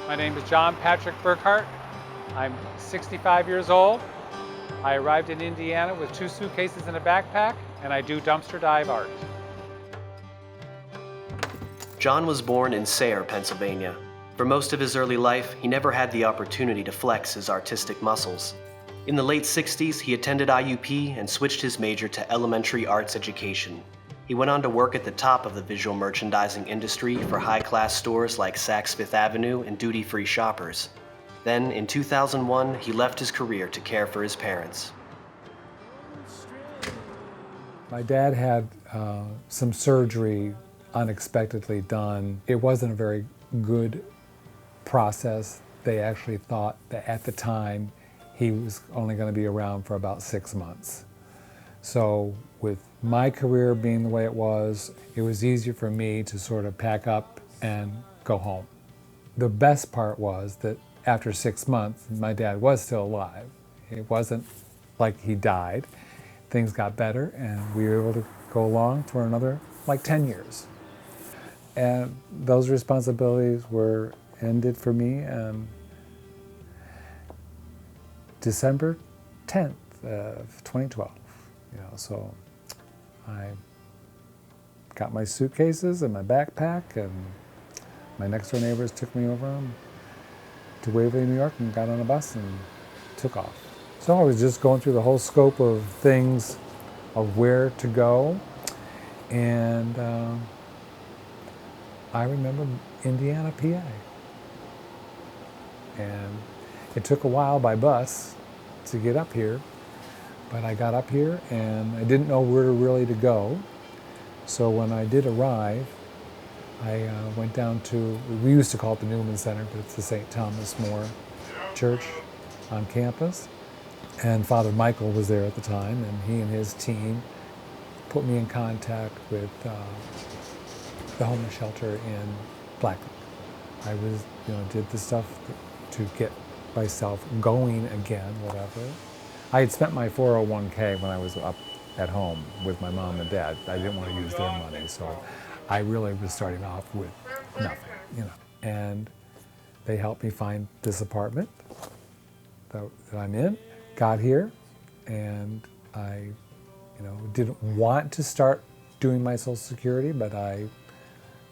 My name is John Patrick Burkhart. I'm 65 years old. I arrived in Indiana with 2 suitcases and a backpack, and I do dumpster dive art. John was born in Sayre, Pennsylvania. For most of his early life, he never had the opportunity to flex his artistic muscles. In the late 60s, he attended IUP and switched his major to elementary arts education. He went on to work at the top of the visual merchandising industry for high-class stores like Saks Fifth Avenue and duty-free shoppers. Then, in 2001, he left his career to care for his parents. My dad had some surgery unexpectedly done. It wasn't a very good process. They actually thought that at the time he was only going to be around for about 6 months. So with my career being the way it was easier for me to sort of pack up and go home. The best part was that after 6 months, my dad was still alive. It wasn't like he died. Things got better and we were able to go along for another like 10 years. And those responsibilities were ended for me December 10th of 2012. So I got my suitcases and my backpack, and my next door neighbors took me over to Waverly, New York, and got on a bus and took off. So I was just going through the whole scope of things, of where to go, and I remember Indiana, PA. And it took a while by bus to get up here, but I got up here and I didn't know where really to go. So when I did arrive, I went down to, we used to call it the Newman Center, but it's the St. Thomas More Church on campus. And Father Michael was there at the time, and he and his team put me in contact with the homeless shelter in Blackwood. I was, did the stuff to get myself going again, whatever. I had spent my 401k when I was up at home with my mom and dad. I didn't want to use their money, so I really was starting off with nothing, And they helped me find this apartment that I'm in, got here, and I, didn't want to start doing my Social Security, but I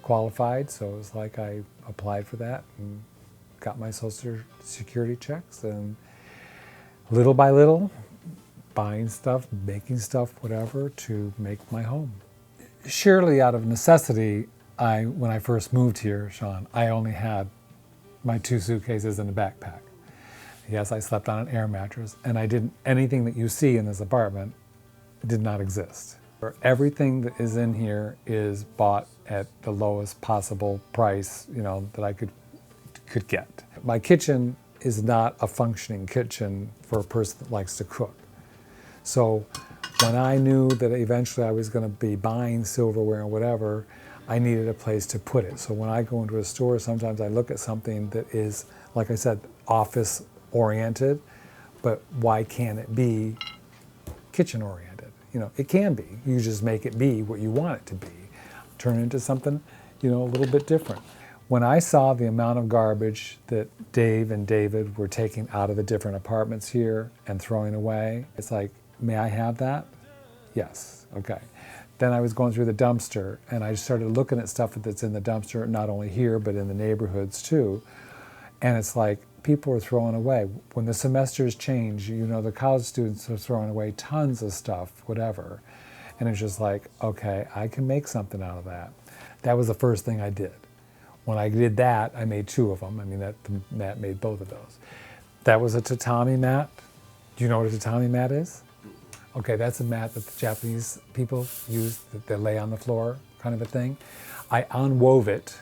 qualified, so it was like I applied for that and got my Social Security checks, and little by little, buying stuff, making stuff, whatever, to make my home. Surely out of necessity, when I first moved here, Sean, I only had my 2 suitcases and a backpack. Yes, I slept on an air mattress, and anything that you see in this apartment did not exist. Everything that is in here is bought at the lowest possible price, that I could get. My kitchen is not a functioning kitchen for a person that likes to cook. So when I knew that eventually I was going to be buying silverware and whatever, I needed a place to put it. So when I go into a store, sometimes I look at something that is, like I said, office oriented, but why can't it be kitchen oriented? It can be. You just make it be what you want it to be. Turn it into something, a little bit different. When I saw the amount of garbage that Dave and David were taking out of the different apartments here and throwing away, it's like, may I have that? Yes, okay. Then I was going through the dumpster and I started looking at stuff that's in the dumpster, not only here, but in the neighborhoods too. And it's like, people are throwing away. When the semesters change, the college students are throwing away tons of stuff, whatever. And it's just like, okay, I can make something out of that. That was the first thing I did. When I did that, I made 2 of them. That made both of those. That was a tatami mat. Do you know what a tatami mat is? Okay, that's a mat that the Japanese people use, that they lay on the floor, kind of a thing. I unwove it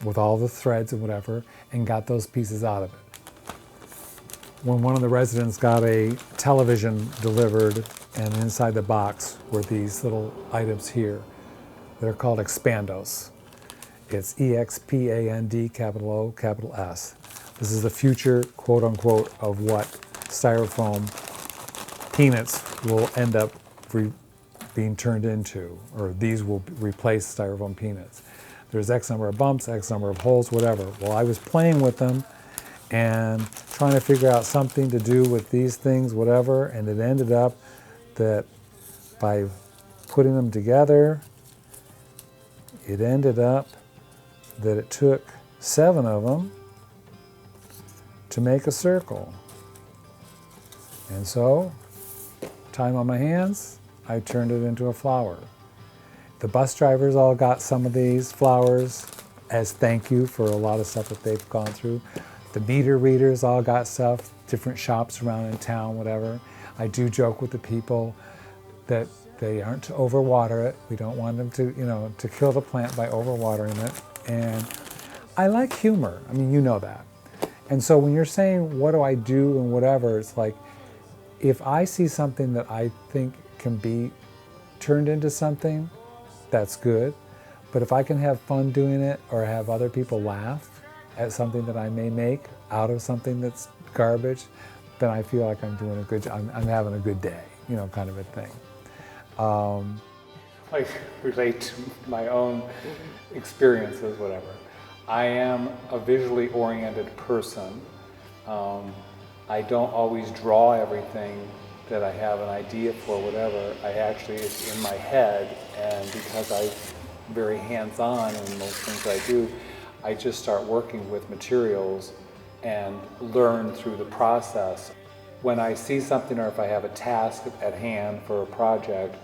with all the threads and whatever, and got those pieces out of it. When one of the residents got a television delivered, and inside the box were these little items here. They're called expandos. It's E-X-P-A-N-D, capital O, capital S. This is the future, quote unquote, of what styrofoam peanuts will end up being turned into, or these will replace styrofoam peanuts. there's X number of bumps, X number of holes, whatever. Well, I was playing with them and trying to figure out something to do with these things, whatever, and it ended up that by putting them together, it ended up that it took 7 of them to make a circle. And so, time on my hands, I turned it into a flower. The bus drivers all got some of these flowers as thank you for a lot of stuff that they've gone through. The meter readers all got stuff, different shops around in town, whatever. I do joke with the people that they aren't to overwater it. We don't want them to, to kill the plant by overwatering it. And I like humor. I mean, you know that. And so when you're saying, what do I do and whatever, it's like, if I see something that I think can be turned into something, that's good. But if I can have fun doing it or have other people laugh at something that I may make out of something that's garbage, then I feel like I'm doing a good job. I'm having a good day, kind of a thing. I relate to my own experiences, whatever. I am a visually oriented person. I don't always draw everything that I have an idea for, whatever. It's in my head, and because I'm very hands-on in most things I do, I just start working with materials and learn through the process. When I see something or if I have a task at hand for a project,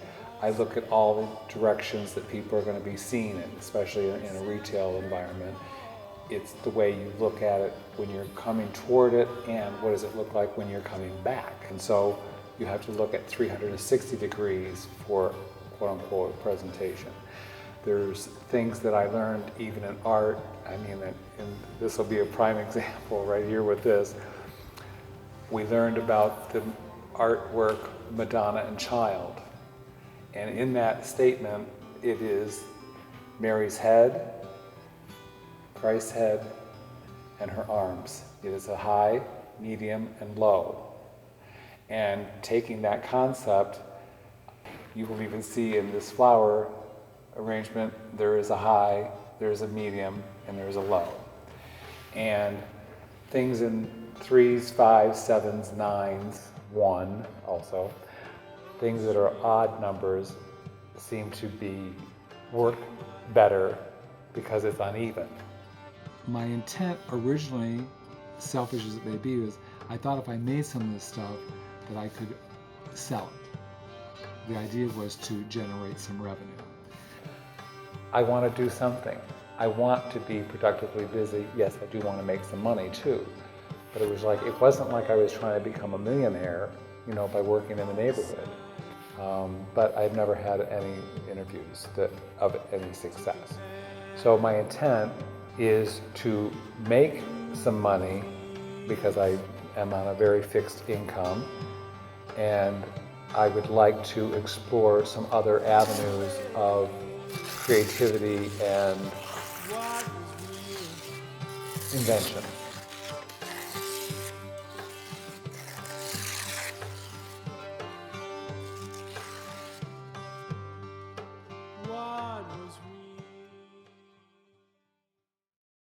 I look at all the directions that people are going to be seeing it, especially in a retail environment. It's the way you look at it when you're coming toward it, and what does it look like when you're coming back. And so you have to look at 360 degrees for quote-unquote presentation. There's things that I learned even in art. And this will be a prime example right here with this. We learned about the artwork Madonna and Child. And in that statement, it is Mary's head, Christ's head, and her arms. It is a high, medium, and low. And taking that concept, you will even see in this flower arrangement, there is a high, there is a medium, and there is a low. And things in 3s, 5s, 7s, 9s, 1 also, things that are odd numbers seem to work better because it's uneven. My intent originally, selfish as it may be, was I thought if I made some of this stuff that I could sell it. The idea was to generate some revenue. I want to do something. I want to be productively busy. Yes, I do want to make some money too. But it wasn't like I was trying to become a millionaire, by working in the neighborhood. But I've never had any interviews of any success. So my intent is to make some money because I am on a very fixed income, and I would like to explore some other avenues of creativity and invention.